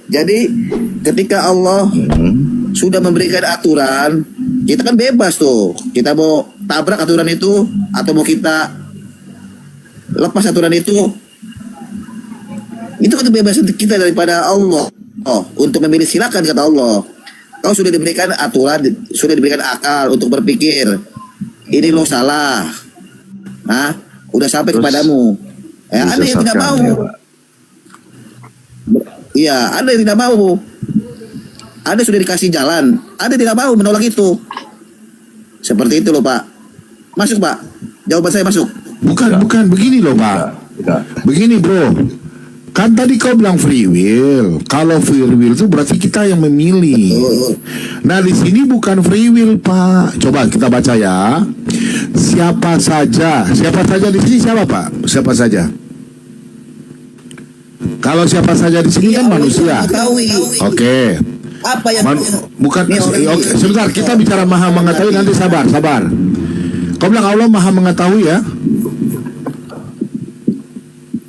Jadi ketika Allah sudah memberikan aturan, kita kan bebas tuh. Kita mau tabrak aturan itu atau mau kita lepas aturan itu kan kebebasan kita daripada Allah. Oh, untuk memilih silakan kata Allah. Kau sudah diberikan aturan, sudah diberikan akal untuk berpikir. Ini lo salah. Nah, udah sampai kepadamu. Ada yang tidak mau. Iya, ada yang tidak mau. Ada sudah dikasih jalan, ada yang tidak mau menolak itu. Seperti itu loh Pak. Masuk Pak. Jawaban saya masuk. Bukan begini loh Pak. Begini bro. Kan tadi kau bilang free will. Kalau free will itu berarti kita yang memilih. Nah di sini bukan free will Pak. Coba kita baca ya. Siapa saja di sini siapa Pak? Siapa saja? Kalau siapa saja di sini kan manusia. Oke. Apa yang bukan sebentar, kita bicara maha mengetahui, nanti sabar. Kau bilang Allah maha mengetahui ya?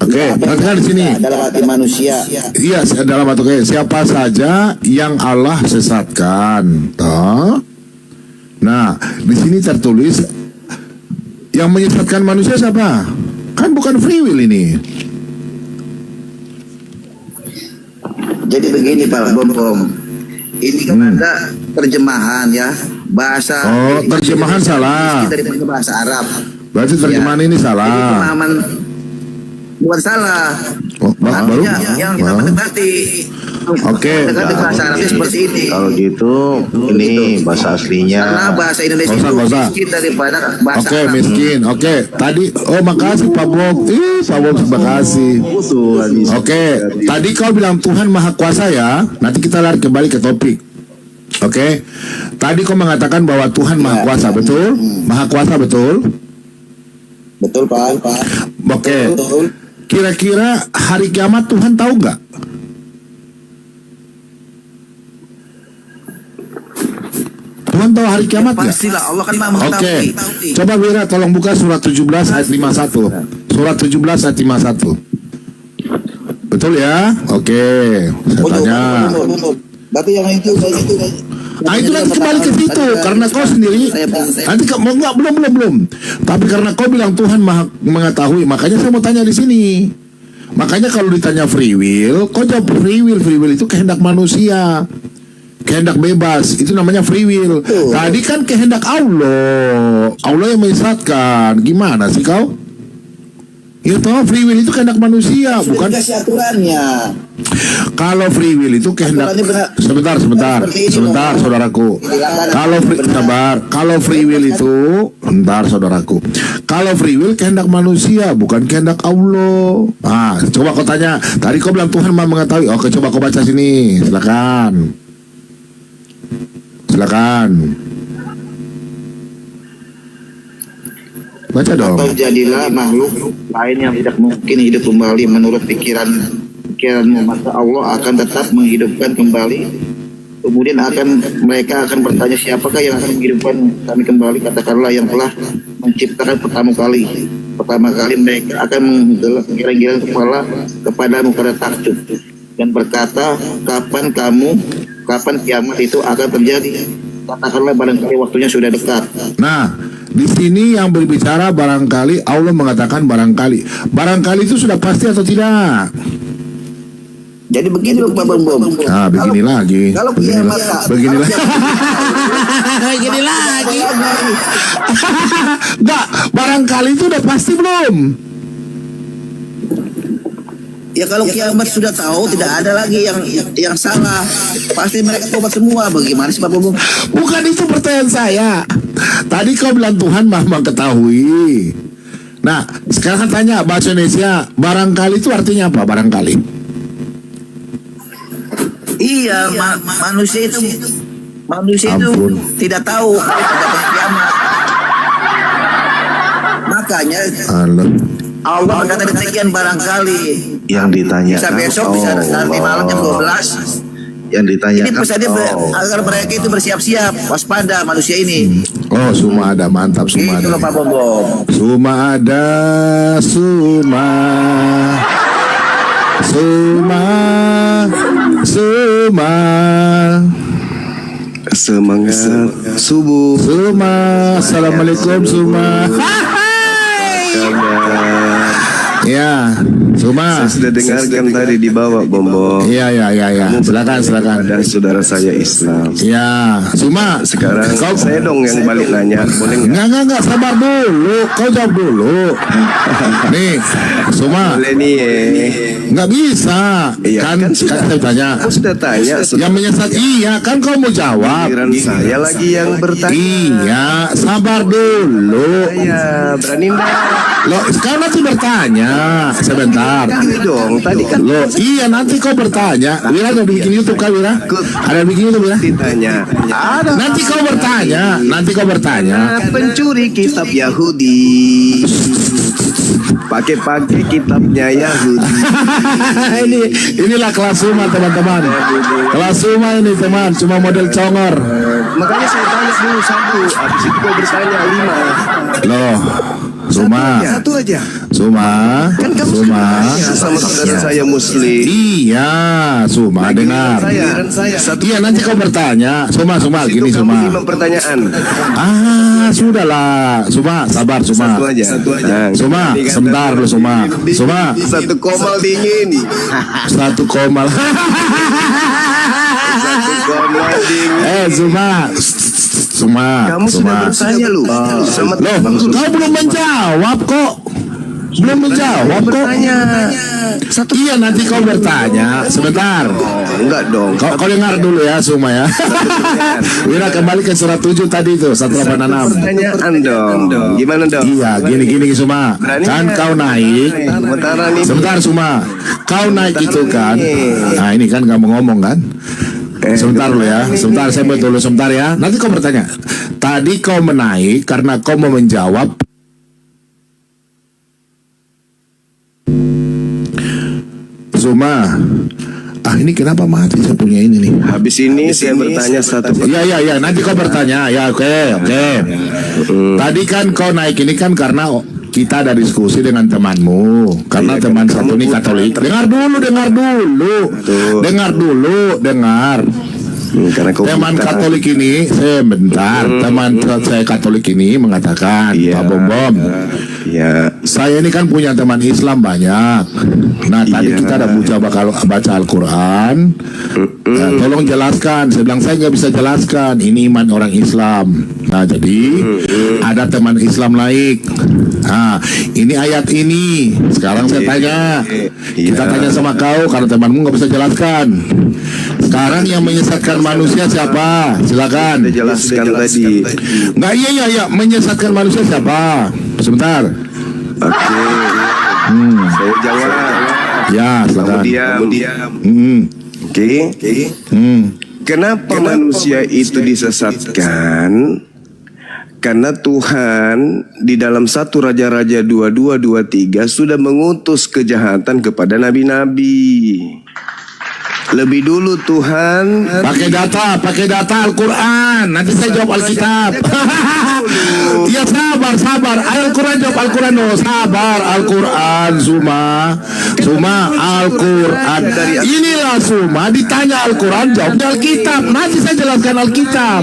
Oke, perhatikan di sini. Dalam hati manusia. Iya, dalam hati. Oke, siapa saja yang Allah sesatkan. Toh? Nah, di sini tertulis yang menyesatkan manusia siapa? Kan bukan free will ini. Jadi begini Pak Bom. Ini kan ada terjemahan ya, bahasa. Oh, terjemahan salah. Dari bahasa Arab. Berarti terjemahan ini salah. Jadi pemahaman bukan salah. Oh, baru? Yang kita mendekati. Oke. Mendekati bahasa Arabnya seperti ini. Kalau gitu, ini bahasa aslinya. Karena bahasa Indonesia itu miskin daripada bahasa Arab. Miskin. Oke. Tadi, makasih Pak Bob. Pak Bob, terima kasih. Oke. Tadi kau bilang Tuhan Maha Kuasa ya. Nanti kita lari kembali ke topik. Oke. Tadi kau mengatakan bahwa Tuhan Maha Kuasa, betul? Maha Kuasa, betul? Betul Pak. Oke. Kira-kira hari kiamat Tuhan tahu nggak? Tuhan tahu hari kiamat nggak? Pastilah, Allah kan Maha mengetahui. Oke. Coba Wira tolong buka surat 17 ayat 51. Surat 17 ayat 51. Betul ya? Oke. Saya tanya. Berarti yang itu. Nah itu nanti kembali ke situ karena kau sendiri nanti enggak belum. Tapi karena kau bilang Tuhan Maha mengetahui, makanya saya mau tanya di sini. Makanya kalau ditanya free will, kau jawab free will itu kehendak manusia. Kehendak bebas, itu namanya free will. Tadi kan kehendak Allah yang menyesatkan. Gimana sih kau? Ya toh free will itu kehendak manusia, bukan dikasih aturannya. Kalau free will itu kehendak. Sebentar, saudaraku. Kalau free will itu, saudaraku. Kalau free will kehendak manusia, bukan kehendak Allah. Ah, coba kau tanya. Tadi kau bilang Tuhan Maha mengetahui. Oke, coba kau baca sini. Silakan. Baca dong. Atau jadilah makhluk lain yang tidak mungkin hidup kembali menurut pikiranmu, maka Allah akan tetap menghidupkan kembali. Kemudian mereka akan bertanya, siapakah yang akan menghidupkan kami kembali? Katakanlah yang telah menciptakan pertama kali mereka akan menggeleng-geleng kepala kepadamu pada takjub dan berkata, kapan kiamat itu akan terjadi? Katakanlah barangkali waktunya sudah dekat. Nah, di sini yang berbicara barangkali, Allah mengatakan barangkali. Barangkali itu sudah pasti atau tidak? Jadi begini loh Pak Bom. Ah, begini lagi. Kalau kiamat begini lagi. Begini lagi. Enggak, barangkali itu udah pasti belum? Ya kalau kiamat sudah tahu, tidak ada lagi yang salah. Pasti mereka tobat semua. Bagaimana sih Pak Bom? Bukan itu pertanyaan saya. Tadi kau bilang Tuhan Maha mengetahui. Nah, sekarang kan tanya bahasa Indonesia, barangkali itu artinya apa? Barangkali. Iya, manusia itu tidak tahu kiamat. Makanya Allah berkata demikian, barangkali yang ditanyakan bisa besok, bisa nanti malam jam 12. Yang ditanyakan ini pesannya agar mereka itu bersiap-siap, waspada manusia ini. Oh, Suma ada, mantap Suma ada. Itu loh Pak Bom. Suma ada, Suma. Semangat subuh. Suma. Assalamualaikum Suma. Ya, Suma. Saya sudah dengarkan tadi di bawah Bombo. Iya. Silakan. Dan saudara saya Islam. Ya, Suma. Sekarang saya dong yang balik nanya, boleh nggak? Enggak, sabar dulu. Kau jawab dulu. Nih, Suma. Boleh nih. Nggak bisa. Iya, kan sudah. saya tanya. Aku sudah tanya. Yang menyesat iya kan kau mau jawab. Giliran saya lagi yang bertanya. Iya, sabar dulu. Saya berani enggak? Loh, sekarang nanti bertanya. Sebentar. Ini dong, tadi kan Loh, iya nanti kau bertanya. Wira ada bikin YouTube kan Wira? Ada bikin YouTube Wira? ditanya. Ada Nanti kau bertanya. pencuri kitab Yahudi. Pakai kitabnya Yahudi. Inilah kelas Suma teman-teman. Kelas Suma ini teman, cuma model congor. Makanya saya tanya dulu satu, habis itu kau bertanya 5. Loh, Suma, Satu aja. Suma, Kan kamu Suma. tanya sama saudara saya Muslim. Iya, Suma dengar. Saya satu. Iya nanti kau bertanya. Suma, gini Itu Suma. kamu 5 pertanyaan. Sudahlah, Suma, sabar Suma. Satu aja. Nah, Suma, sebentar lu Suma. Suma, Satu komal dingin. satu komal. Satu komal dingin. Suma. Kamu sudah bertanya lu. Sama Loh, kau belum menjawab kok. Belum menjawab kok. bertanya. Satu. Iya nanti kau bertanya. Sebentar. Enggak dong. Kau dengar dulu ya Suma ya. Wira kembali ke surat 7 tadi itu 186. Pertanyaan dong. Gimana dong? Iya gini Suma. Kan kau naik. Mataran ini. Sebentar Suma. Kau naik itu kan. Nah ini kan kamu ngomong kan. Sebentar lo ya. Sebentar saya betul sebentar ya. Nanti kau bertanya. Tadi kau menaik karena kau mau menjawab. Suma. Ini kenapa mati saya punya ini nih. Habis ini saya bertanya satu pertanyaan. Iya, nanti kau bertanya. Ya, oke. Tadi kan kau naik ini kan karena kita ada diskusi dengan temanmu. Karena teman satu ini Katolik. Dengar dulu. Karena kau Teman buta. Katolik ini, sebentar. Teman saya Katolik ini mengatakan, Iya. Pak Bom. Iya. Saya ini kan punya teman Islam banyak. Nah tadi Iya. kita ada baca Al-Quran. Tolong jelaskan. Saya bilang saya nggak bisa jelaskan. Ini iman orang Islam. Nah jadi ada teman Islam naik. Nah ini ayat ini. Sekarang saya tanya. Kita tanya sama kau karena temanmu nggak bisa jelaskan. Sekarang yang menyesatkan manusia siapa? Silakan. Sudah jelaskan tadi. Nggak iya. Menyesatkan manusia siapa? Sebentar. Oke. Saya jawab. Ya, Kamu silakan. diam. Oke. Kenapa manusia itu disesatkan? Karena Tuhan di dalam 1 Raja-Raja 22:23 sudah mengutus kejahatan kepada nabi-nabi. Lebih dulu Tuhan Pakai data Al-Quran. Nanti saya jawab Alkitab. Ya sabar. Al-Quran jawab Al-Quran dong. Sabar Al-Quran Suma Al-Quran. Inilah Suma ditanya Al-Quran jawabnya Alkitab. Nanti saya jelaskan Alkitab.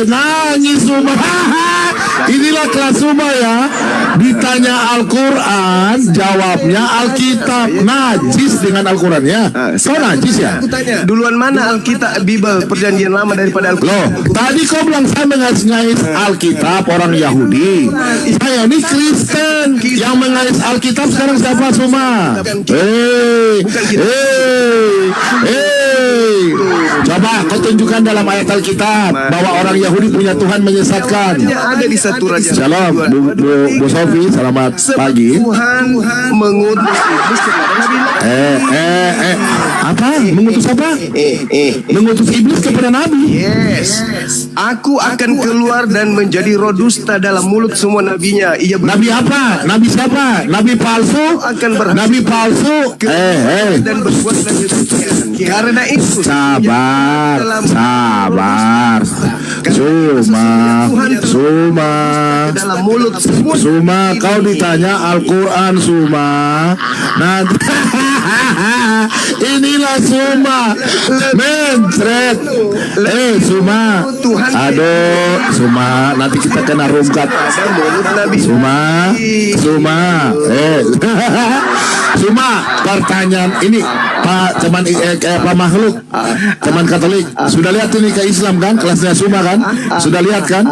Nangis Suma. Inilah kelas Suma ya. Ditanya Al-Quran jawabnya Alkitab. Najis dengan Al-Quran ya. Kau najis ya? Aku tanya, duluan mana Alkitab, Bible, Perjanjian Lama daripada Alkitab? Loh, tadi kau bilang saya mengais-ngais Alkitab orang Yahudi. Saya ini Kristen yang mengais Alkitab sekarang siapa Suma? Coba kau tunjukkan dalam ayat Alkitab bahwa orang Yahudi punya Tuhan menyesatkan. Ada di 1 Raja. Shalom, Bu Sofi, selamat pagi. Tuhan mengutus iblis kepada nabi-nabi. Apa? Mengutus apa? Mengutus iblis kepada Nabi. Yes. Aku akan keluar dan menjadi roh dusta dalam mulut semua nabinya. Ia Nabi apa? Nabi siapa? Nabi palsu? akan berhasil Nabi palsu? dan berbuat demikian. Karena itu Sabar. Suma. dalam mulut semua. Suma, kau ditanya Al-Quran, Suma. Nanti inilah Suma mentret. Suma, aduh Suma, nanti kita kena rungkat. Ada mulut Nabi. Suma. Suma, pertanyaan ini Pak Pak Makhluk, teman Katolik, sudah lihat ini ke Islam kan? Kelasnya Suma kan? Sudah lihat kan?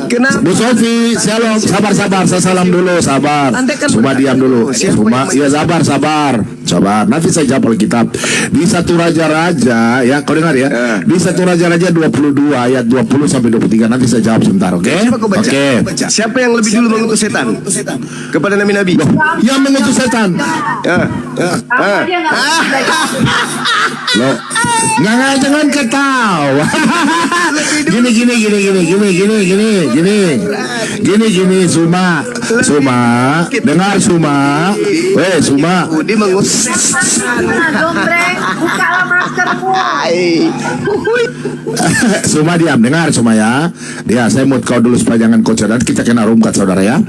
Kenapa? Bu Sofi, shalom, sabar, saya salam dulu, sabar. Anda kan Suma diam dulu. Suma, ya sabar. Nanti saya jawab Alkitab. Di 1 Raja-Raja, ya, kau dengar ya? Di 1 Raja-Raja 22 ayat 20 sampai 23. Nanti saya jawab sebentar, oke? Coba kau baca. Oke. Siapa yang lebih dulu mengutus setan kepada nabi-nabi? Yang mengutus setan. Loh, nggak jangan ketawa. Gini, Suma, dengar Suma, Suma. Dia mengutus Dombreng, bukalah maskermu. Suma diam, dengar Suma ya. Saya mau kau dulu supaya jangan kau cerdas. Kita kena rumkat saudara ya.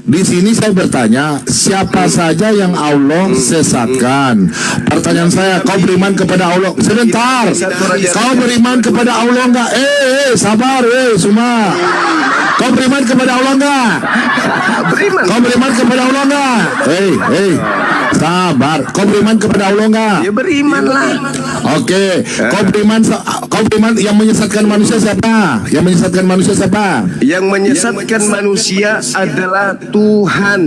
Di sini saya bertanya, siapa saja yang Allah sesatkan? Pertanyaan saya, kau beriman kepada Allah? Sebentar, kau beriman kepada Allah enggak? Sabar, Suma. Kau beriman kepada Allah enggak? beriman. Kau beriman kepada Allah enggak? Sabar. Kau beriman kepada Allah enggak? Ya beriman lah. Oke. Kau beriman yang menyesatkan manusia siapa? Yang menyesatkan manusia siapa? Yang menyesatkan manusia adalah Tuhan.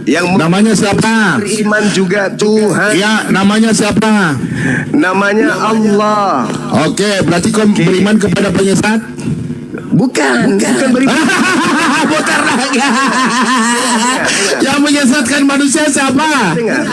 Yang Namanya siapa? beriman juga Tuhan. Ya, namanya siapa? Namanya Allah. Oke, berarti kau beriman kepada penyesat? Bukan beriman. Bukan lagi. Yang menyesatkan manusia siapa? Dengar.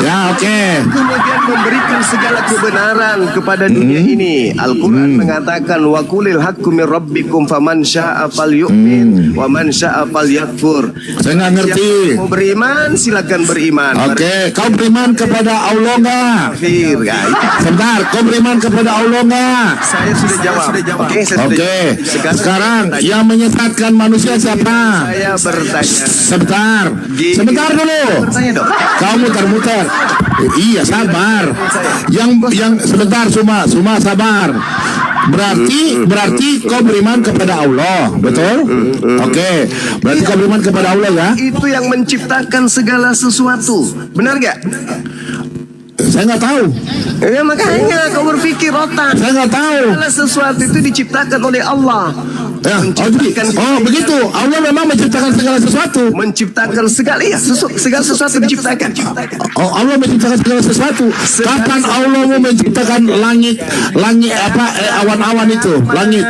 Ya, oke. Kemudian memberikan segala kebenaran kepada dunia ini. Al-Quran mengatakan wa qulil haqqu min rabbikum faman syaa'a falyu'min wa man syaa'a falyakfur. Saya nggak ngerti. Siapa mau beriman silakan beriman. Oke, kau beriman kepada Allah nggak? Kafir, guys. Sebentar, kau beriman kepada Allah nggak? Saya sudah jawab. Oke, saya sudah Oke, jawab. sekarang yang menyesatkan manusia siapa? Saya bertanya. Sebentar dulu. Bertanya dong. Kau muter-muter. Iya, sabar. Yang sebentar, Suma sabar. Berarti kau beriman kepada Allah, betul? Oke. Berarti kau beriman kepada Allah ya? Itu yang menciptakan segala sesuatu. Benar gak? Saya nggak tahu. Ya makanya kau berpikir otak. Saya nggak tahu. Segala sesuatu itu diciptakan oleh Allah. Ya, begitu. Allah memang menciptakan segala sesuatu. Menciptakan segala, ya, segala sesuatu diciptakan. Allah menciptakan segala sesuatu. Kapan Allah mau menciptakan langit awan-awan itu, langit?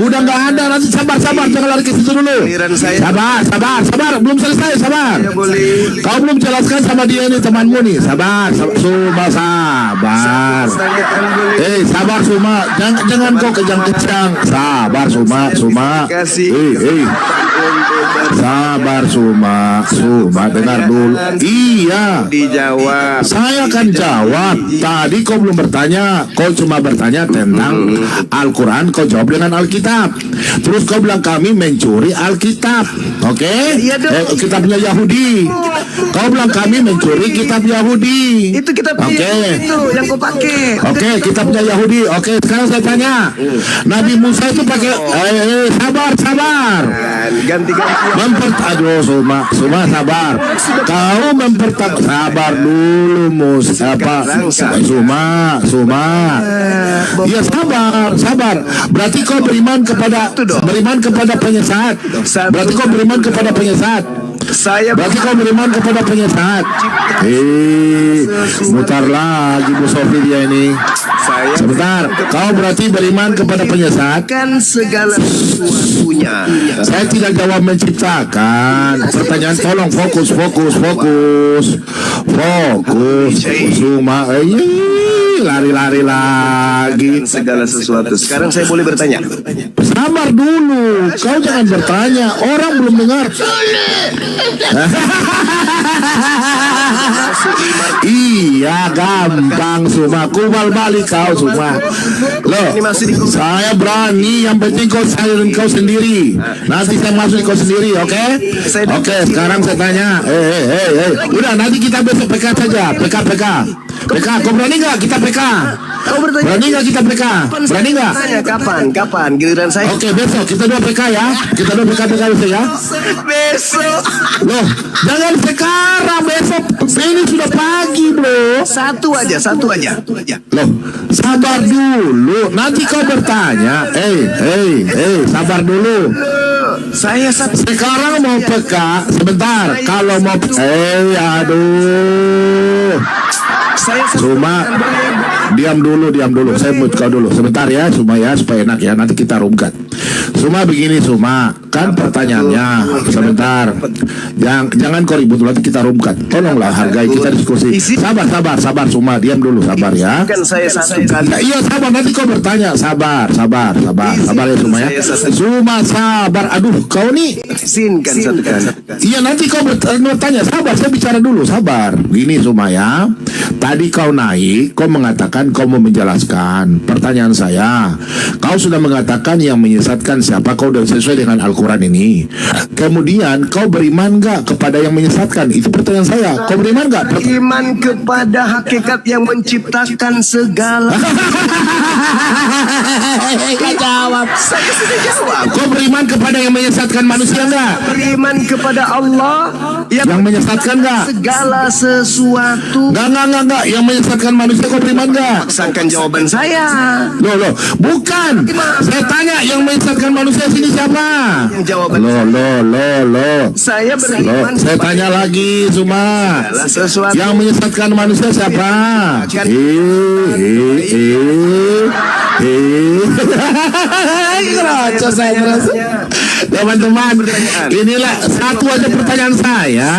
Udah nggak ada. Nanti sabar, jangan lari ke situ dulu. Sabar, belum selesai, sabar. Ya, boleh. Kau belum jelaskan sama dia ini temanmu nih. Sabar. Sabar Suma. Jangan kau kejang-kejang. Sabar Suma. Kasih. Sabar Suma, dengar dulu. Iya. Dijawab. Saya akan jawab. Tadi kau belum bertanya. Kau cuma bertanya tentang Al-Quran. Kau jawab dengan Alkitab. Terus kau bilang kami mencuri Alkitab. Oke? Iya dong. Kitabnya Yahudi. Kau bilang kami mencuri kitab Yahudi. Itu kita itu yang kau pakai. Oke, kitabnya Yahudi. Oke, sekarang saya tanya. Nabi Musa itu pakai sabar. Ganti-ganti. Aduh, Suma sabar. Kau sabar dulu, Suma. Ya sabar. Berarti kau beriman kepada penyesat. Berarti kau beriman kepada penyesat. Berarti kau beriman kepada penyesat. Mutar lagi Bu Sofi dia ini. Sebentar, kau berarti beriman kepada penyesat? Kan segala sesuatunya. Saya tidak jawab menciptakan. Pertanyaan tolong fokus. Suma. lari-lari lagi. Segala sesuatu. Sekarang saya boleh bertanya. Sabar dulu, kau jangan bertanya. Orang belum dengar. Iya, gampang semua. Kubal balik kau semua. Loh, saya berani. Yang penting kau sayang kau sendiri. Nanti saya masuk kau sendiri, oke? Oke, sekarang saya tanya. Udah, nanti kita besok PK saja. PK. Kau berani nggak kita PK? Kau bertanya. Berani nggak kita PK? Berani nggak? Tanya kapan giliran saya? Oke, besok kita dua PK ya. Kita dua PK besok ya. Besok. Loh, jangan sekarang, besok. Ini sudah pagi, bro. Satu aja. Loh, sabar dulu. Nanti kau bertanya. Sabar dulu. Saya satu. Sekarang mau PK, sebentar. Kalau mau, aduh. Saya satu. Cuma diam dulu. Saya mute kau dulu sebentar ya, supaya enak ya. Nanti kita rumkat. Cuma begini, kan pertanyaannya sebentar. Jangan kau ribut, nanti kita rumkat. Tolonglah hargai, kita diskusi. Sabar. Cuma diam dulu, sabar ya. Kan saya satu kali. Iya, sabar, nanti kau bertanya. Sabar ya Suma ya. Cuma sabar. Aduh, kau nih. Izinkan satu kali. Iya, nanti kau bertanya. Sabar, saya bicara dulu. Sabar. Gini Suma ya. Tadi kau naik, kau mengatakan kau mau menjelaskan. Pertanyaan saya, kau sudah mengatakan yang menyesatkan siapa? Kau sudah sesuai dengan Al-Quran ini. Kemudian kau beriman gak kepada yang menyesatkan? Itu pertanyaan saya. Kau beriman gak? Iman kepada hakikat yang menciptakan segala. Jawab. Saya sudah jawab. Kau beriman kepada yang menyesatkan manusia gak? Beriman kepada Allah Yang menyesatkan gak? segala sesuatu. Enggak. Yang menyesatkan manusia kau beriman gak? Sangkan jawaban saya. Loh, bukan. Saya tanya yang menyesatkan manusia sini siapa? Yang jawaban Loh. saya beriman. Saya tanya lagi, Suma. segala sesuatu. Yang menyesatkan manusia siapa? Kerasa saya merasa. Teman-teman, inilah satu aja pertanyaan saya.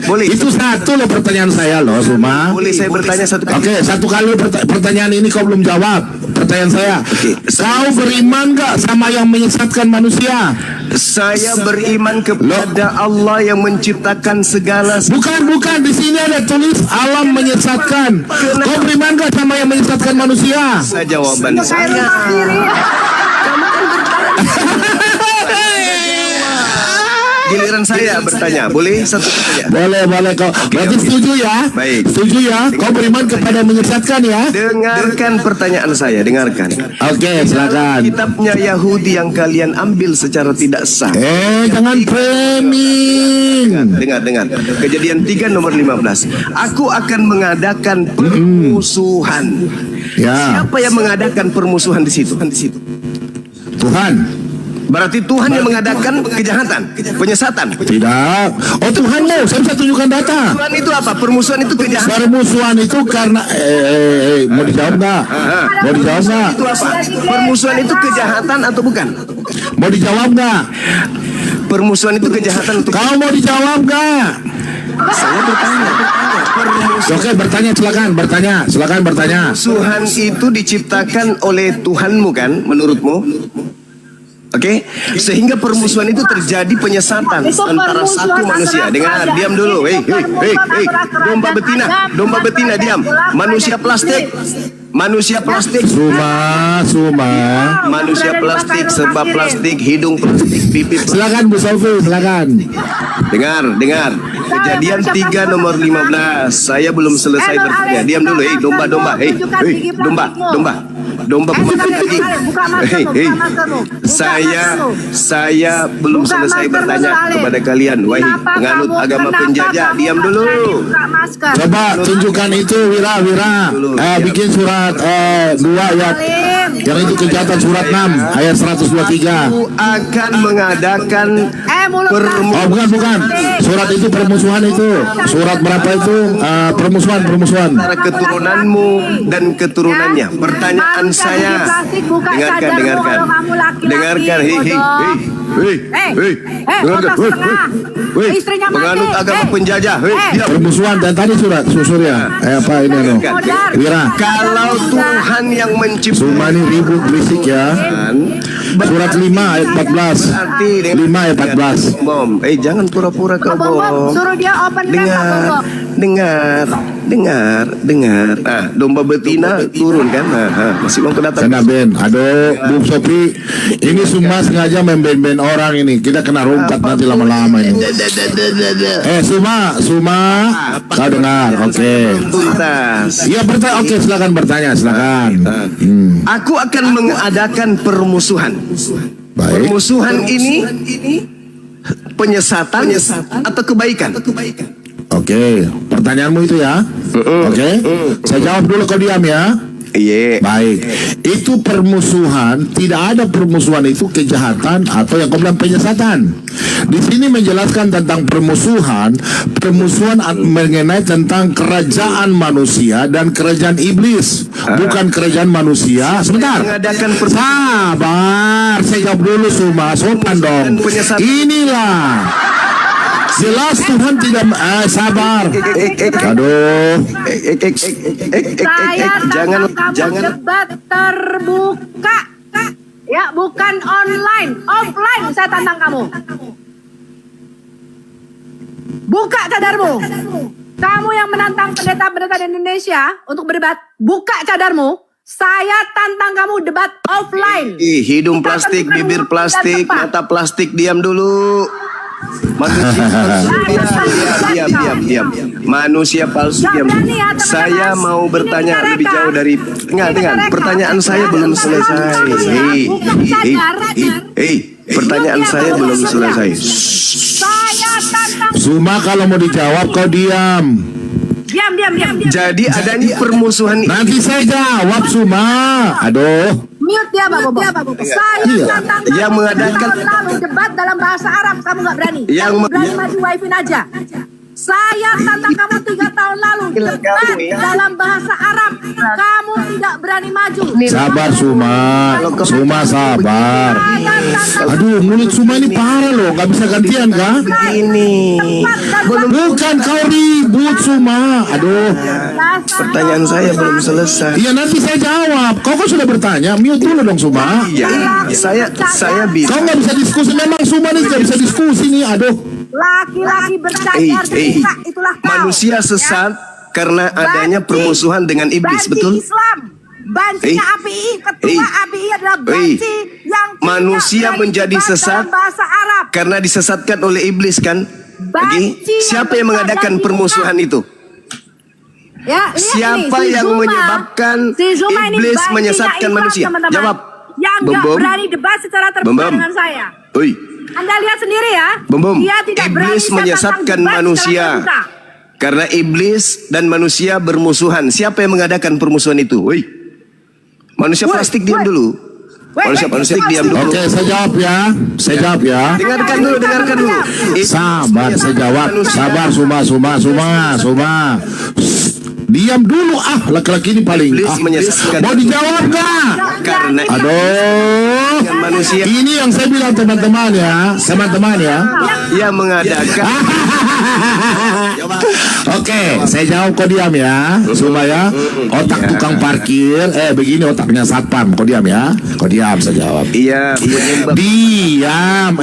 Boleh. Itu satu loh pertanyaan saya loh, Suma. Boleh saya bertanya satu kali? Oke, satu kali pertanyaan ini kau belum jawab. Pertanyaan saya, kau beriman gak sama yang menyesatkan manusia? Saya beriman kepada Allah yang menciptakan segala. Bukan. Di sini ada tulis alam menyesatkan. Kau beriman gak sama yang menyesatkan manusia? Saya jawaban Kayak saya. rumah sendiri. Giliran saya bertanya. Boleh satu pertanyaan? Boleh kau. Berarti setuju ya? Baik. Setuju ya? Kau beriman kepada yang menyesatkan ya? Dengarkan pertanyaan saya. Dengarkan. Oke, silakan. Kitabnya Yahudi yang kalian ambil secara tidak sah. Jangan framing. Dengar. Kejadian 3 nomor 15. Aku akan mengadakan permusuhan. Ya. Siapa yang mengadakan permusuhan di situ? Tuhan. Berarti Tuhan yang mengadakan kejahatan, penyesatan. Tidak. Oh, Tuhanmu. Saya bisa tunjukkan data. Permusuhan itu apa? Permusuhan itu kejahatan. Permusuhan itu karena mau dijawab nggak? Mau dijawab nggak? Itu apa? Permusuhan itu kejahatan atau bukan? Mau dijawab nggak? Permusuhan itu kejahatan atau bukan? Kau mau dijawab nggak? Saya bertanya. Oke, silakan bertanya. Permusuhan itu diciptakan oleh Tuhanmu kan, menurutmu? Oke, sehingga permusuhan itu terjadi penyesatan antara satu manusia. Dengar, diam dulu. Hei, domba betina diam. Manusia plastik. Suma. Manusia plastik, sebab plastik, hidung plastik, pipi plastik. Silakan Bu Sofi, silakan. Dengar. Kejadian 3 nomor 15. Saya belum selesai bertanya. Diam dulu. Hei, domba. Domba pemakan daging. Saya belum selesai bertanya kepada kalian. Wahai penganut agama penjajah, diam dulu. Coba tunjukkan itu, Wira. Bikin surat 2 ayat. Yang itu kejahatan surat 6 ayat 123. Aku akan mengadakan Oh, bukan. Surat itu permusuhan itu. Surat berapa itu? Permusuhan. antara keturunanmu dan keturunannya. Pertanyaan saya. Dengarkan. Dengarkan. Hei. Dengarkan. Weh, istrinya mati. penganut agama penjajah. Weh, diam. Permusuhan dan tadi surat Surya. Apa ini ano? Wira. Kalau Tuhan yang menciptakan Suma ini ribut berisik ya. Surat 5 ayat 14. 5 ayat 14. Bom, jangan pura-pura kau Bom, bom. suruh dia open cam, Pak Bom. Dengar. Domba betina turun kan? Masih mau kedatang. Kena Ben. Aduh, Bung Sopi. Ini semua sengaja memben-ben orang ini. Kita kena rumpat nanti lama-lama ini. Suma. Kau dengar. Oke. Tuntas. Iya bertanya. Oke, silakan bertanya. Silakan. Aku akan mengadakan permusuhan. Baik. Permusuhan ini penyesatan atau kebaikan? Oke. Pertanyaanmu itu ya. Oke. Saya jawab dulu kau diam ya. Iya. Baik, itu permusuhan. Tidak ada permusuhan itu kejahatan atau yang kau bilang penyesatan. Di sini menjelaskan tentang permusuhan mengenai tentang kerajaan manusia dan kerajaan iblis, bukan kerajaan manusia. Sebentar, Mengadakan sabar. Saya jawab dulu Suma, sopan dong. Inilah. Jelas Tuhan tidak sabar. Aduh. Saya Jangan kamu debat terbuka. Ya, bukan online, offline saya tantang kamu. Buka cadarmu. Kamu yang menantang pendeta-pendeta di Indonesia untuk berdebat, buka cadarmu. Saya tantang kamu debat offline. Hidung Kita plastik, tentukan bibir waktu plastik, dan tempat. mata plastik, diam dulu. Manusia palsu, diam. Manusia palsu, diam. berani ya, teman-teman. Saya mau Ini bertanya kita lebih reka. jauh dari Ini kita dengar. reka. Pertanyaan saya belum Bukan selesai. Pertanyaan Ini saya dia, belum Bang. selesai. Saya tantang. Suma kalau mau dijawab kau diam. Diam. Jadi adanya permusuhan Nanti saya jawab Suma. Aduh. Mute dia, Pak Bobo. Saya Iya. tantang kamu. Yang mengadakan- Tahun lalu debat dalam bahasa Arab, kamu nggak berani. Yang Kamu berani maju wifi aja. Saya tantang kamu 3 tahun lalu debat dalam bahasa Arab. Kamu tidak berani maju. Sabar Suma. Suma sabar. Saya tantang Aduh, mulut Suma ini parah loh. Gak bisa gantian kah? ini. Bukan kau ribut Suma. Aduh. Pertanyaan saya belum selesai. Iya nanti saya jawab. Kau kan sudah bertanya. Mute dulu dong Suma. Iya, saya bisa. Kau nggak bisa diskusi. Memang Suma ini nggak bisa diskusi nih. Aduh. Laki-laki bercadar buka, itulah kau. Manusia sesat karena adanya Banci. permusuhan dengan iblis, Banci betul? Islam. Bancinya API, ketua API adalah banci yang tidak Manusia berani menjadi debat sesat dalam bahasa Arab. karena disesatkan oleh iblis kan? Lagi, Banci siapa yang yang mengadakan bercadar permusuhan itu? Ya, lihat Siapa ini, si yang Zuma. menyebabkan Si Zuma ini iblis bancinya menyesatkan Islam, manusia? teman-teman. Jawab. Yang Bom, nggak bom. berani debat secara terbuka Bom, bom. dengan saya. Oi, Anda lihat sendiri ya. Bom, Dia tidak berani iblis saya menyesatkan tantang debat secara manusia. terbuka. Karena iblis dan manusia bermusuhan. Siapa yang mengadakan permusuhan itu? Oi. Manusia Woi, plastik diam woi. dulu. Woi, Manusia woi, plastik woi. diam dulu. Oke, saya jawab ya. Saya jawab ya. Dengarkan dulu. Sabar, saya jawab. Sabar, Suma. Diam dulu laki-laki ini paling. Iblis menyesatkan. Mau dijawab nggak? Karena Aduh. dengan manusia Ini yang saya bilang teman-teman ya. yang mengadakan. Oke, saya jawab kau diam ya, Suma ya. Otak tukang parkir, begini otaknya satpam. Kau diam ya. Kau diam, saya jawab. Iya, penyebab Diam,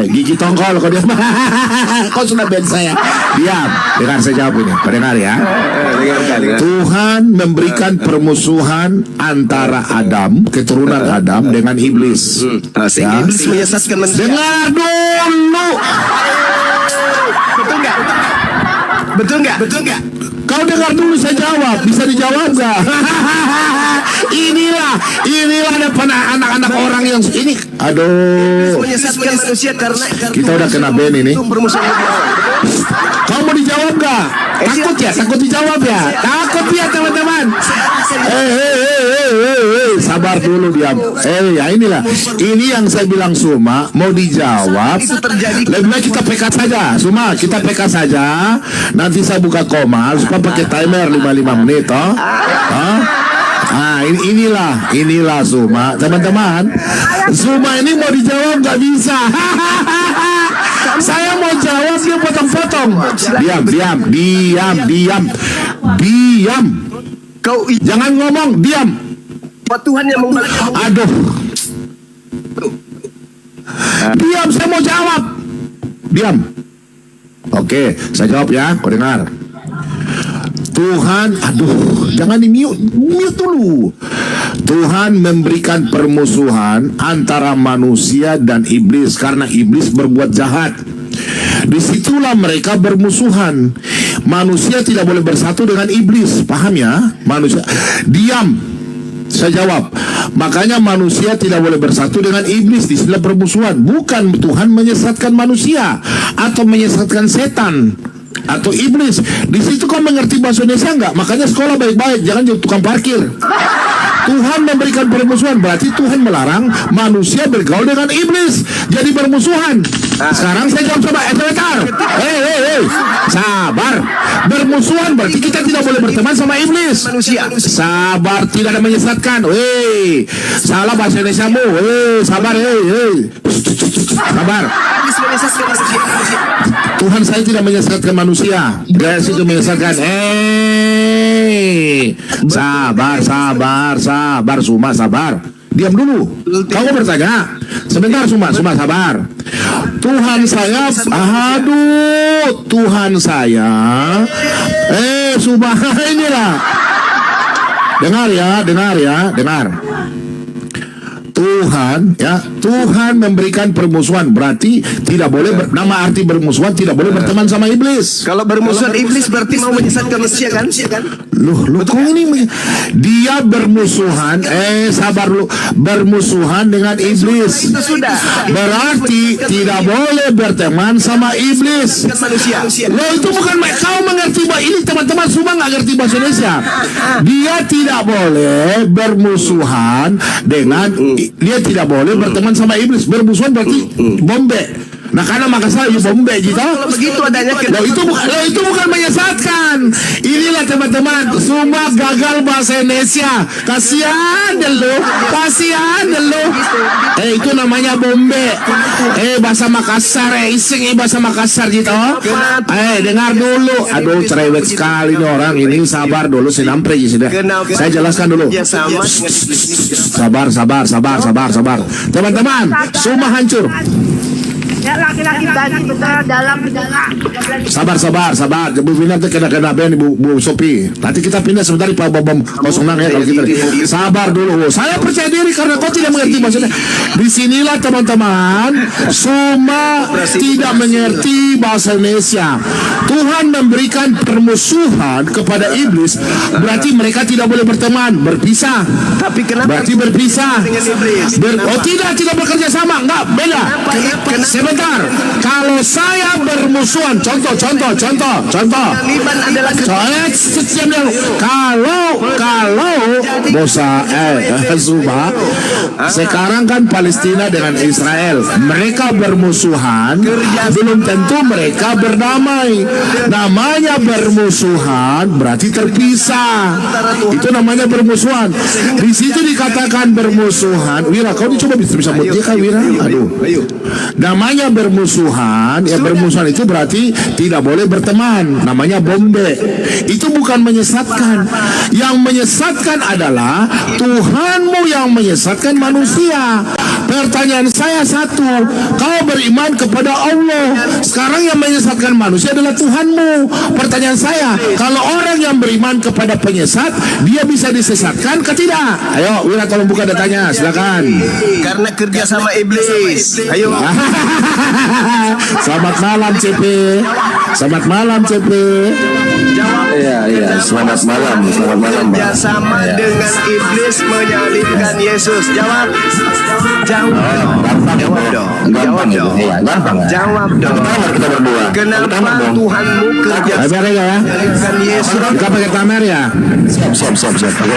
gigi tongkol kau diam. Kau sudah ben saya. Diam, dengar saya jawab ini. Kau dengar ya. dengarkan. Tuhan memberikan permusuhan antara Adam, keturunan Adam dengan iblis. Sehingga Ya. iblis menyesatkan manusia. Dengar dulu. Betul nggak? Kau dengar dulu saya jawab. Bisa dijawab gak? inilah anak-anak orang yang ini. Aduh. Menyesatkan manusia karena Kita udah kena ban ini. itu permusuhan lebih awal. Kau mau dijawab gak? Takut ya? Takut dijawab ya? Takut ya teman-teman? Sabar dulu diam. Ya inilah. Ini yang saya bilang Suma. Mau dijawab. Itu terjadi. Lebih baik kita PK saja. Suma kita PK saja. Nanti saya buka koma. Supaya pakai timer 55 menit. Oh. Inilah Suma. Teman-teman. Suma ini mau dijawab gak bisa. Saya mau jawab, dia potong-potong. Diam. Kau Jangan ngomong, diam. Tuhan yang membalik kamu. Aduh. Diam, saya mau jawab. Diam. Oke, saya jawab ya. Kau dengar. Tuhan, jangan mute dulu. Tuhan memberikan permusuhan antara manusia dan iblis karena iblis berbuat jahat. Disitulah mereka bermusuhan. Manusia tidak boleh bersatu dengan iblis. Paham ya? Manusia. Diam. Saya jawab. Makanya manusia tidak boleh bersatu dengan iblis. Disitulah permusuhan. Bukan Tuhan menyesatkan manusia atau menyesatkan setan atau iblis. Di situ kau mengerti bahasa Indonesia enggak? Makanya sekolah baik-baik, jangan jadi tukang parkir. Tuhan memberikan permusuhan, berarti Tuhan melarang manusia bergaul dengan iblis, jadi bermusuhan. Sekarang saya jawab coba, sebentar. Hei, sabar. Bermusuhan berarti kita tidak boleh berteman sama iblis. Manusia. Sabar, tidak ada menyesatkan. Hei, salah bahasa Indonesiamu. Hei, sabar, hei. Sabar. Tuhan saya tidak menyesatkan manusia. Dia situ menyesatkan. Sabar, Suma, sabar. Diam dulu. Kamu bertanya. Sebentar, Suma, sabar. Tuhan saya, Tuhan saya. Suma, inilah. Dengar. Tuhan memberikan permusuhan, berarti tidak boleh nama arti bermusuhan tidak boleh berteman sama iblis. Kalau bermusuhan iblis berarti mau menyesatkan manusia kan? Loh, kok ini dia bermusuhan, sabar lu, bermusuhan dengan iblis. Itu sudah. Berarti tidak boleh berteman sama iblis. Manusia. Loh, itu bukan kau mengerti bahasa ini, teman-teman semua nggak ngerti bahasa Indonesia. Dia tidak boleh bermusuhan dengan, dia tidak boleh berteman sama iblis. Bermusuhan berarti bombe. Nah, karena Makassar bombe gitu. Kalau begitu adanya itu bukan menyesatkan. Inilah teman-teman, semua gagal bahasa Indonesia. Kasihan dulu. Itu namanya bombe. Bahasa Makassar, iseng bahasa Makassar gitu. Dengar dulu. Aduh, cerewet sekali nih orang ini. Sabar dulu, sinampre sudah. Saya jelaskan dulu. Sabar. Teman-teman, semua hancur. Ya, laki-laki tadi benar dalam negara. Sabar. Bu Vina kena Ben Bu Sopi. Nanti kita pindah sebentar Pak Bom 06 ya kalau kita. Sabar dulu. Saya percaya diri karena kau tidak mengerti bahasa. Disinilah teman-teman, semua tidak mengerti bahasa Indonesia. Tuhan memberikan permusuhan kepada iblis, berarti mereka tidak boleh berteman, berpisah. Tapi kenapa? Berarti berpisah. Dengan iblis. Tidak bekerja sama, enggak, beda. Sebentar, kalau saya bermusuhan, contoh. Taliban adalah Kalau bosa Zuba, sekarang kan Palestina dengan Israel, mereka bermusuhan, belum tentu mereka berdamai. Namanya bermusuhan berarti terpisah. Itu namanya bermusuhan. Di situ dikatakan bermusuhan. Wira, kau coba bisa buat dia kan Wira? Aduh. Namanya bermusuhan, ya bermusuhan itu berarti tidak boleh berteman. Namanya bombe. Itu bukan menyesatkan. Yang menyesatkan adalah Tuhanmu yang menyesatkan manusia. Pertanyaan saya satu, kau beriman kepada Allah. Sekarang yang menyesatkan manusia adalah Tuhanmu. Pertanyaan saya, kalau orang yang beriman kepada penyesat, dia bisa disesatkan ke tidak? Ayo, Wira tolong buka datanya, silakan. karena kerja sama iblis. Ayo. Selamat malam CP. Iya, selamat malam Pak. Kerja sama dengan iblis menyalibkan Yesus. Jawab dong. Gampang dong. Jawab dong. Kita berdua. Kenapa Tuhanmu kerja Kamera ya? menyalibkan Yesus? Kita pakai kamera ya? Siap.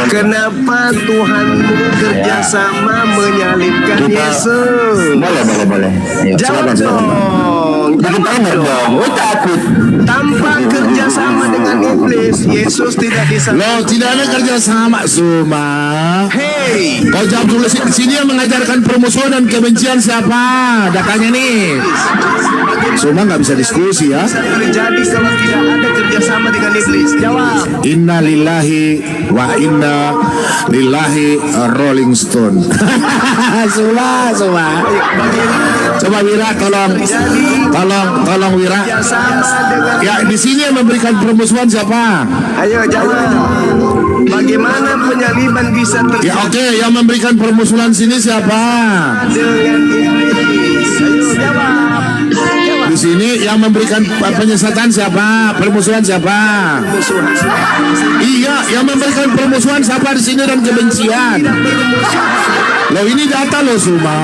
Kenapa Tuhanmu kerja sama menyalibkan Kita- Yesus? Boleh. Ayo, Jawab silakan. dong. bikin timer dong. Oh takut. Tanpa kerjasama dengan iblis, Yesus tidak bisa. Loh, tidak ada kerja sama, Suma. Hey, Kau jawab dulu, sini yang mengajarkan permusuhan dan kebencian siapa? Datanya nih. Suma nggak bisa diskusi ya. terjadi kalau tidak ada kerjasama dengan iblis? Jawab. Inna lillahi wa inna lillahi Rolling Stone. Suma. Coba Wira, tolong Wira. Kerjasama dengan. Ya, di sini yang memberikan permusuhan siapa? Ayo jawab. Bagaimana penyaliban bisa terjadi Ya oke, yang memberikan permusuhan sini siapa? dengan iblis? Ayo jawab. Di sini yang memberikan penyesatan siapa? Permusuhan siapa? Iya, yang memberikan permusuhan siapa di sini dan kebencian. Loh ini data loh Suma.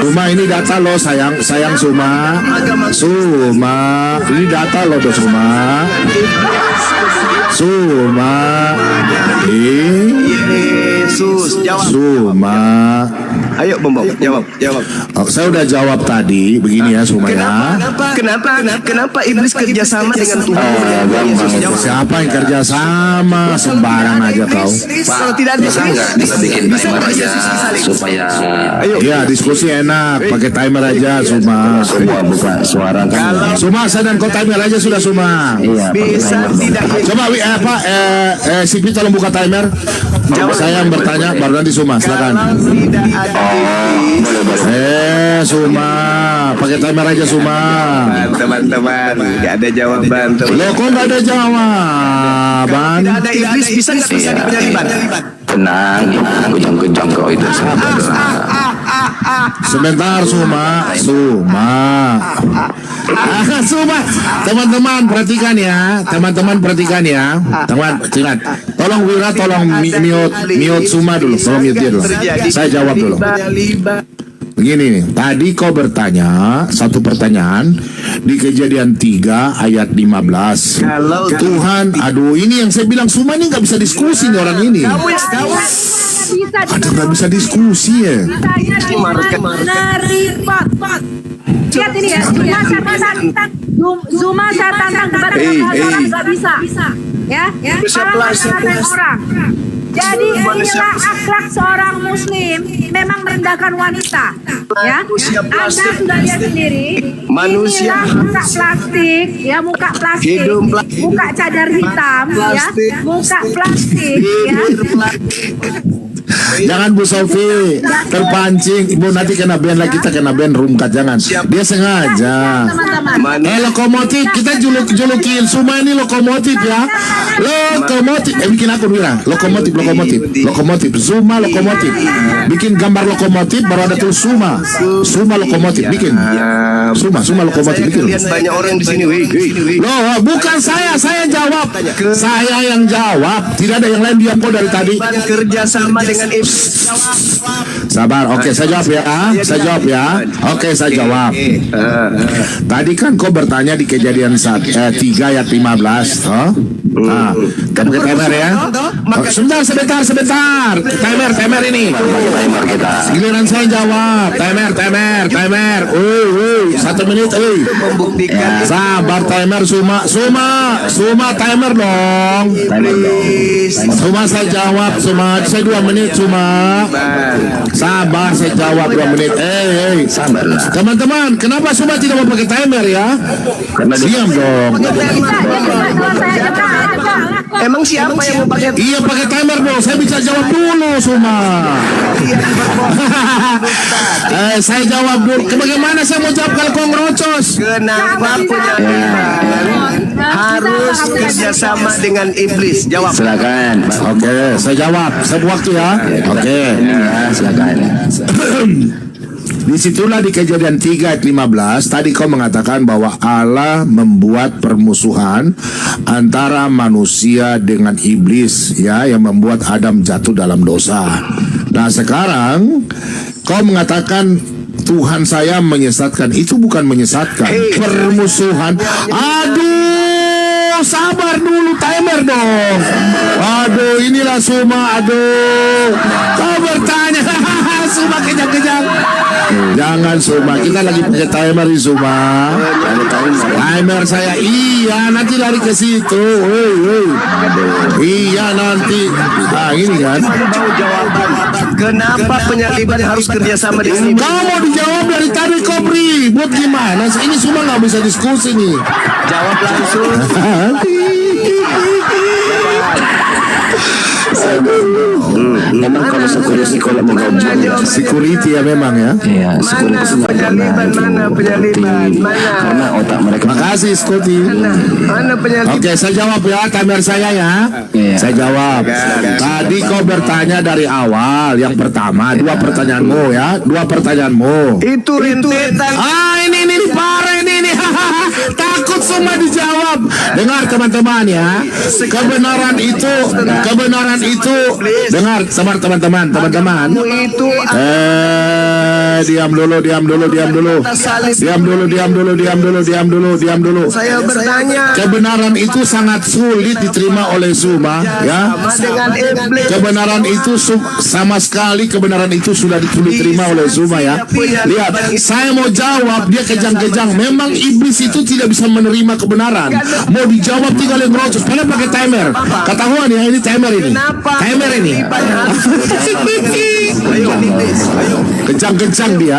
Suma ini data loh sayang Suma. Suma, ini data loh Suma. Suma. Yesus jawab. Suma. Ayo Bombong jawab. Oh, saya udah jawab tadi, begini ya Suma ya. Kenapa iblis kerjasama dengan Tuhan? Yesus jawab. Siapa yang kerja sama? Sembarang aja kau. Kalau tidak ada Bisa nggak kita bikin timer aja supaya Iya, diskusi enak, pakai timer aja Suma. semua buka suara kan? Suma, saya dan kau timer aja sudah Suma. Iya. bisa tidak Coba Sipi tolong buka timer. Saya yang bertanya, baru nanti Suma, silakan. tidak ada Suma, pakai timer aja Suma. teman-teman nggak ada jawaban. Loh, kok nggak ada jawaban? Tidak ada iblis bisa nggak bisa penyaliban? Tenang, kejang-kejang kau itu. Sebentar Suma. Teman-teman perhatikan ya. Perhatikan. Tolong Wira, tolong mute Suma dulu. Tolong mute dia dulu. Saya jawab dulu. Begini nih, tadi kau bertanya satu pertanyaan di Kejadian 3 ayat 15. Kalau Tuhan, aduh ini yang saya bilang Suma ini nggak bisa diskusi nih orang ini. Bisa Aduh nggak bisa diskusi ya. repot. Lihat ini ya, Zuma saya tantang debat orang nggak bisa. Ya, orang orang. Jadi inilah akhlak seorang muslim, memang merendahkan wanita. Ya, Anda sudah lihat sendiri. Manusia. Inilah muka plastik, ya muka plastik, Hidung plastik. muka cadar hitam, Plastik. ya, muka plastik, ya. Jangan Bu Sofi terpancing. Ibu nanti kena ban lagi, kita kena ban roomkat. Jangan. Dia sengaja. Teman-teman. Lokomotif, kita julukin Suma ini lokomotif ya. Lokomotif. Bikin akun Wira. Lokomotif. Suma lokomotif. Bikin gambar lokomotif baru ada tulis Suma. Suma lokomotif. Bikin. Suma lokomotif. Bikin. Lihat banyak orang di sini. Loh, bukan saya jawab. Saya yang jawab. Tidak ada yang lain diam kok dari tadi. Kerjasama dengan iblis. Sabar, oke saya jawab ya. Oke saya jawab. Tadi kan kau bertanya di Kejadian 3 ayat 15, toh? Nah, kamu ke timer ya. Oh, sebentar. Timer ini. Timer kita. Giliran saya jawab. Timer. 1 menit, Membuktikan Sabar timer Suma timer dong. Suma saya jawab Suma. Saya 2 menit Suma. Sabar saya jawab 2 menit. Sabarlah. Teman-teman, kenapa Suma tidak mau pakai timer ya? Karena Diam dong. Emang siapa yang mau pakai? Iya pakai timer dong. Saya bisa jawab dulu Suma. Saya jawab dulu. Bagaimana saya mau jawab kalau kau ngerocos? Kenapa penyaliban harus kerjasama dengan iblis? Jawab. silakan. Oke, saya jawab. Saya waktu ya. Oke. Ya, silakan. Disitulah di Kejadian 3 ayat 15 tadi kau mengatakan bahwa Allah membuat permusuhan antara manusia dengan iblis ya, yang membuat Adam jatuh dalam dosa. Nah sekarang kau mengatakan Tuhan saya menyesatkan. Itu bukan menyesatkan, permusuhan. Aduh, sabar dulu, timer dong. Aduh, inilah Suma. Aduh, kau bertanya Suma kejang-kejang. Jangan Suma, kita lagi pakai timer di Suma. Timer saya, iya nanti lari ke situ. Iya nanti. Nah ini kan. Mau jawaban. Kenapa penyaliban harus kerjasama dengan iblis? Kamu mau dijawab dari tadi Kopri. Buat gimana? Ini Suma nggak bisa diskusi nih. Jawab langsung. Memang kalau security kalau mau gabung Security ya memang ya. iya security sih nggak pernah Mana penyaliban? Mana? karena otak mereka Makasih Scotty. Mana penyaliban? Oke, saya jawab ya timer saya ya. Iya. Saya jawab. Tadi kau bertanya dari awal. Yang pertama, dua pertanyaanmu ya. Dua pertanyaanmu. Itu rintetan. Ini parah ini. Takut semua dijawab. Dengar teman-teman ya. Kebenaran itu. Dengar teman-teman. Itu Diam dulu. saya bertanya. Kebenaran itu sangat sulit diterima oleh Suma ya. Sama dengan iblis. Kebenaran itu sama sekali kebenaran itu sudah diterima oleh Suma ya. Lihat, saya mau jawab dia kejang-kejang. Memang iblis itu tidak bisa menerima kebenaran. Mau dijawab tinggal yang ngerocos. Padahal pakai timer. Ketahuan ya ini timer ini. Timer ini. Kejang-kejang dia.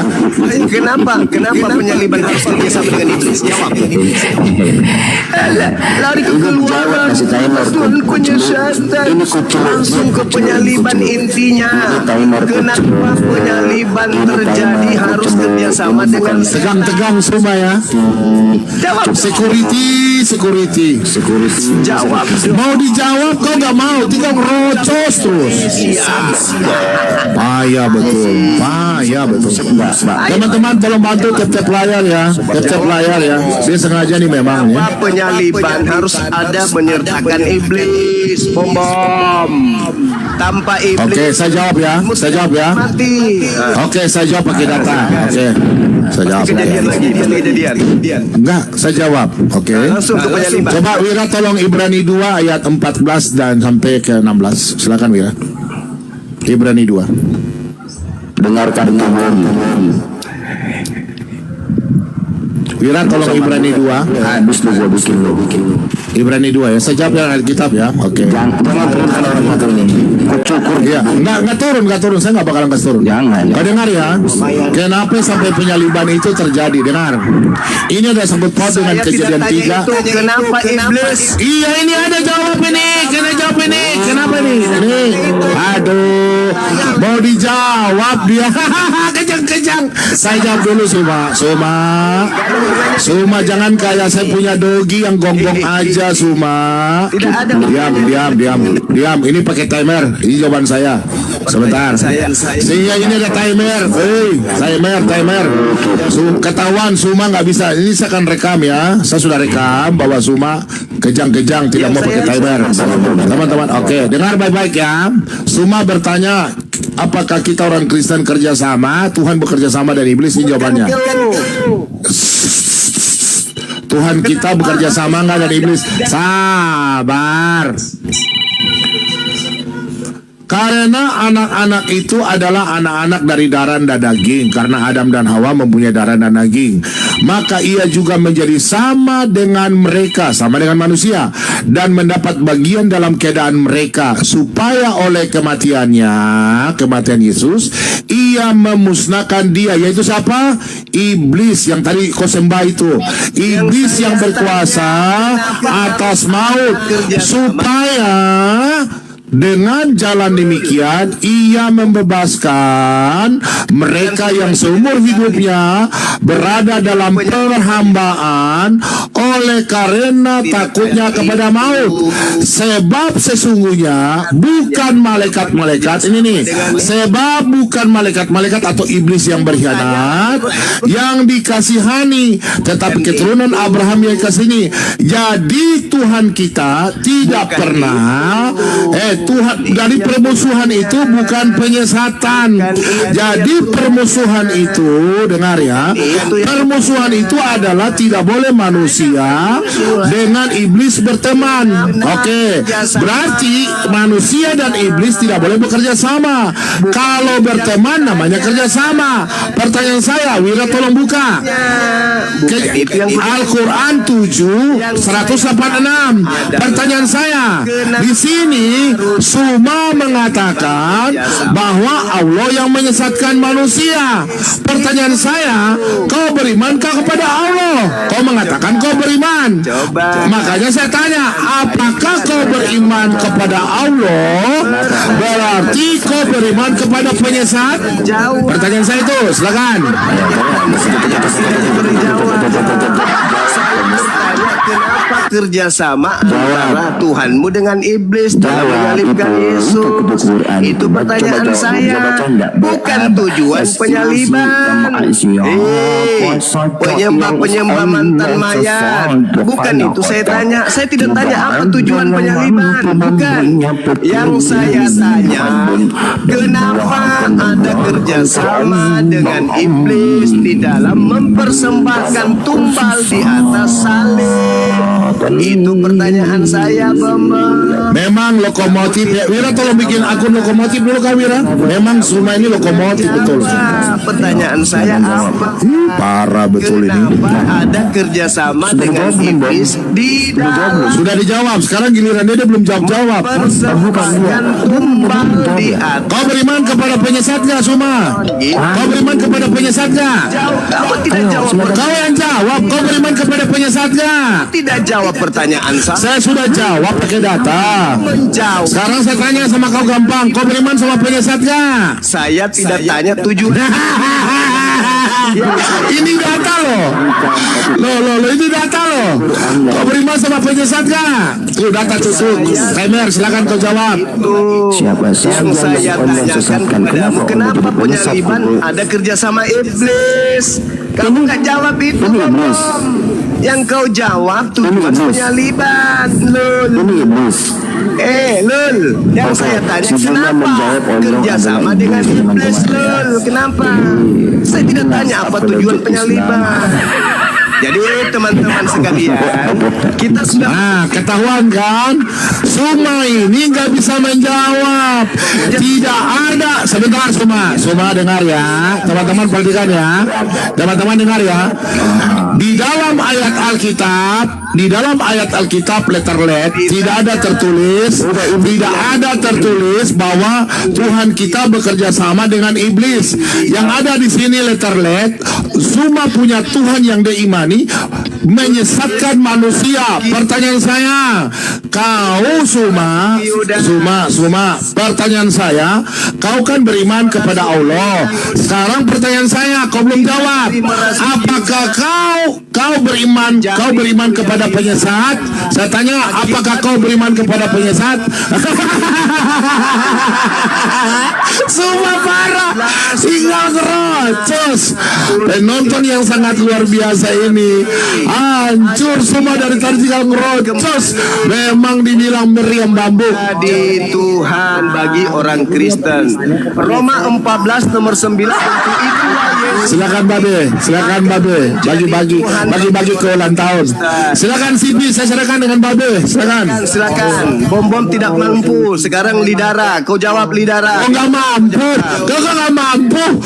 Kenapa penyaliban harus kerjasama dengan iblis? Jawab. Lari ke keluaran. Tuankunya syaitan. Langsung ke penyaliban intinya. Kenapa penyaliban terjadi harus kerjasama dengan Tegang-tegang semua ya. Jawab. Security. Jawab. Mau dijawab kau nggak mau, tinggal ngerocos terus. Payah betul. Teman-teman tolong bantu tap-tap layar ya. Dia sengaja nih memang ya. Kenapa penyaliban harus ada menyertakan iblis? Bom. Tanpa iblis. Oke, saya jawab ya. Mati. Oke, saya jawab pakai data. Oke, saya jawab. Kejadian lagi. Enggak, saya jawab. Oke. Langsung ke penyaliban. Coba Wira tolong Ibrani 2 ayat 14 dan sampai ke 16. Silakan Wira. Ibrani 2. dengarkan Tuhan. Wira tolong Ibrani 2. Habis lu gua bikin lu. Ibrani 2 ya. Saya jawab yang Alkitab ya. Oke. Jangan turunkan orang satu ini. Kucukur Iya, enggak turun. Saya enggak bakalan kasih turun. Jangan. Kau dengar ya. Kenapa sampai penyaliban itu terjadi? Dengar. Ini ada sangkut paut dengan Saya kejadian tidak tanya 3. itu. Kenapa iblis? Iya, ini ada jawab ini. Kenapa nih? Nih. Aduh. Mau dijawab dia. Kejang. Saya jawab dulu Suma jangan kayak saya punya dogi yang gonggong aja Suma. Tidak ada. Diam. Ini pakai timer. Ini jawaban saya. Sebentar. Sehingga ini ada timer. Timer. Ketahuan Suma nggak bisa. Ini saya akan rekam ya. Saya sudah rekam bahwa Suma kejang-kejang tidak mau pakai timer. Teman-teman, oke. Dengar baik-baik ya. Suma bertanya, apakah kita orang Kristen kerjasama? Tuhan bekerja sama dan iblis? Ini jawabannya. Tuhan kita bekerja sama nggak dan iblis? Sabar. Karena anak-anak itu adalah anak-anak dari darah dan daging. Karena Adam dan Hawa mempunyai darah dan daging, maka ia juga menjadi sama dengan mereka, sama dengan manusia, dan mendapat bagian dalam keadaan mereka, supaya oleh kematian Yesus, ia memusnahkan dia. Yaitu siapa? Iblis yang tadi kau sembah itu. Iblis yang berkuasa atas maut, supaya dengan jalan demikian ia membebaskan mereka yang seumur hidupnya berada dalam perhambaan oleh karena takutnya kepada maut. Sebab sesungguhnya bukan malaikat-malaikat atau iblis yang berkhianat yang dikasihani, tetapi keturunan Abraham yang kasihani. Jadi Tuhan kita tidak pernah Tuhan dari permusuhan itu bukan penyesatan. Jadi permusuhan itu, dengar ya, permusuhan itu adalah tidak boleh manusia dengan iblis berteman. Oke, berarti manusia dan iblis tidak boleh bekerja sama. Kalau berteman namanya kerjasama. Pertanyaan saya, Wira tolong buka Al-Quran 7:186. Pertanyaan saya, di sini Suma mengatakan bahwa Allah yang menyesatkan manusia. Pertanyaan saya, kau berimankah kepada Allah? Kau mengatakan kau beriman. Makanya saya tanya, apakah kau beriman kepada Allah? Berarti kau beriman kepada penyesat? Pertanyaan saya itu, silakan. Kenapa kerjasama antara Tuhanmu dengan iblis dalam menyalibkan Yesus? Itu pertanyaan saya, bukan tujuan penyaliban. Penyembah mantan mayat, bukan itu saya tanya. Saya tidak tanya apa tujuan penyaliban, bukan. Yang saya tanya, kenapa ada kerjasama dengan iblis di dalam mempersembahkan tumbal di atas salib? Itu pertanyaan saya, Bambang. Memang lokomotif ya. Wira tolong bikin akun lokomotif dulu Kak Wira. Memang Suma ini lokomotif betul. Pertanyaan saya apa? Parah betul ini. Kenapa ada kerjasama dengan iblis di dalam Sudah dijawab. Sekarang giliran dia belum jawab. persembahkan tumbal di atas? Kau beriman kepada penyesat gak Suma? Kau beriman kepada penyesat gak? Kamu tidak jawab. Kau yang jawab. Kau beriman kepada penyesat gak? Tidak jawab pertanyaan saya. Saya sudah jawab pakai data. Menjawab. Sekarang saya tanya sama kau gampang. Kau beriman sama penyesat gak? Saya tidak tanya tujuan. Ini data loh. Loh, ini data loh. Kau beriman sama penyesat gak? Tuh data tutup. Timer, silakan kau jawab. Siapa Yang saya tanyakan kepadamu, kenapa penyaliban ada kerjasama iblis? Kamu nggak jawab itu, Bambang. Yang kau jawab tujuan penyaliban, Lul. Lul, yang saya tanya kenapa kerjasama dengan iblis, Lul? Kenapa? Saya tidak tanya apa tujuan penyaliban. Jadi teman-teman sekalian, kita sudah ketahuan kan? Suma ini nggak bisa menjawab. Tidak ada. Sebentar Suma dengar ya. Teman-teman perhatikan ya. Teman-teman dengar ya. Di dalam ayat Alkitab letterlet tidak ada tertulis bahwa Tuhan kita bekerja sama dengan iblis. Yang ada di sini letterlet, Suma punya Tuhan yang diimani menyesatkan manusia. Pertanyaan saya, kau Suma, pertanyaan saya, kau kan beriman kepada Allah. Sekarang pertanyaan saya, kau belum jawab. Apakah kau beriman kepada penyesat? Saya tanya, apakah kau beriman kepada penyesat? Suma parah, tinggal ngerocos. Penonton yang sangat luar biasa ini hancur semua dari tadi tinggal ngerocos. Memang dibilang meriam bambu. di Tuhan bagi orang Kristen. Roma 14 nomor 9. Silakan Babe, bagi-bagi ke ulang tahun. Silakan Sibi, saya serahkan dengan Babe. Silakan. Bom tidak mampu. Sekarang Lidara, kau jawab Lidara. Kau nggak mampu.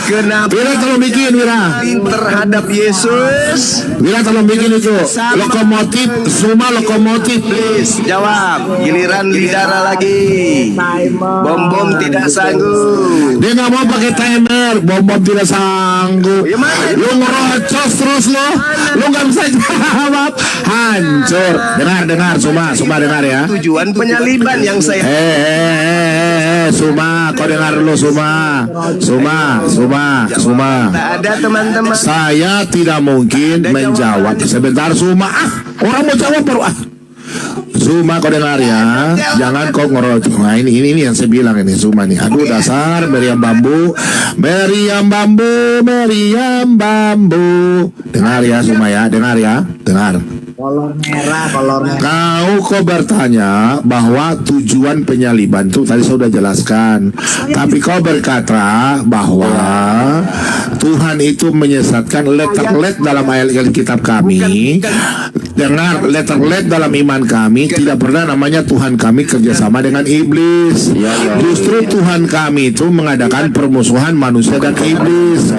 Kenapa? Wira tolong bikin Wira. Terhadap Yesus. Wira tolong bikin itu. Lokomotif, Suma lokomotif. Please jawab. Giliran Lidara lagi. Bom tidak sanggup. Dia nggak mau pakai timer. Bom tidak sanggup. Ya, mana? Lu ngerocos terus lo. Lu nggak bisa jawab. Hancur. Dengar Suma dengar ya. Tujuan penyaliban yang saya Suma, kau dengar dulu Suma. tak ada teman-teman. Saya tidak mungkin menjawab. Sebentar Suma. Orang mau jawab baru Suma, kau dengar ya. Jangan kau ngerocok. Nah ini yang saya bilang ini Suma nih. Aduh dasar meriam bambu. Dengar ya Suma ya. Dengar. Kau bertanya bahwa tujuan penyaliban itu tadi saya sudah jelaskan. Tapi kau berkata bahwa Tuhan itu menyesatkan letter-let dalam ayat kitab kami. Dengar, letter-let dalam iman kami tidak pernah namanya Tuhan kami kerjasama dengan iblis. Justru Tuhan kami itu mengadakan permusuhan manusia dan iblis,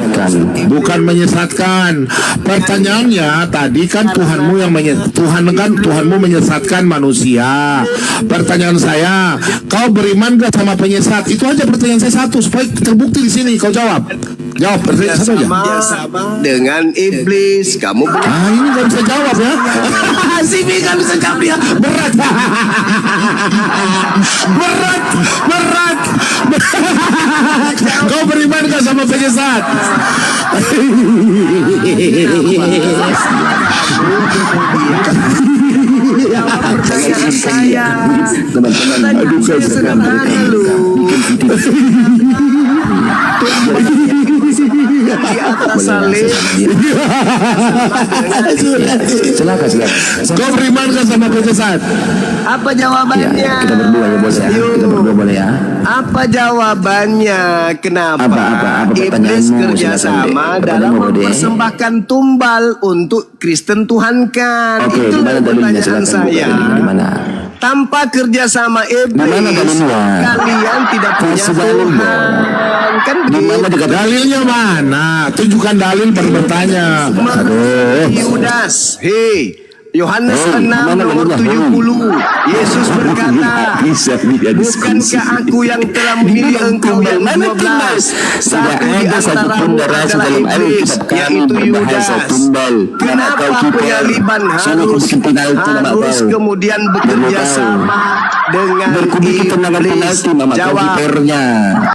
bukan menyesatkan. Pertanyaannya tadi kan Tuhanmu yang Tuhanmu menyesatkan manusia. Pertanyaan saya, kau beriman gak sama penyesat? Itu aja pertanyaan saya satu supaya terbukti di sini. Kau jawab pertanyaan satu aja. Sama dengan iblis, kamu Ini gak bisa jawab ya. Sini gak bisa jawab ya. Berat. Berat. Kau beriman gak sama penyesat? pertanyaan saya. Teman-teman, Sederhana lu. Di atas salib. silakan. Kau beriman gak sama penyesat? Apa jawabannya? Ya, kita berdua ya bos ya. Kita berdua boleh ya. Apa jawabannya? Kenapa Apa iblis pertanyaanmu? kerjasama Silakan, Dek. dalam Pertanyaanmu, Dek. mempersembahkan tumbal untuk Kristen Tuhankan? Oke, Itu gimana dalilnya? pertanyaan Silakan, Bu. saya. Dalilnya gimana? Tanpa kerjasama iblis, Mana dalilnya? kalian tidak punya Kasih dalil dong. Tuhan. Kan Gimana begitu. dikatakan? Dalilnya mana? Tunjukkan dalil baru bertanya. Aduh. Yudas, hei, Yohanes 6 gimana nomor dalilnya? 70. Yesus berkata, Bisa dia diskusi. bukankah aku yang telah memilih engkau yang 12? Satu di Tidak ada satupun antaramu narasi adalah dalam iblis, Alkitab kami yaitu berbahasa Yudas. tumbal. Kenapa Kau kiper. penyaliban Soalnya aku bikin penalti, Mama harus tahu. kemudian bekerja Mama tahu. sama dengan Berkubi ketenangan iblis? penalti, Mama. Kau Jawab. kipernya.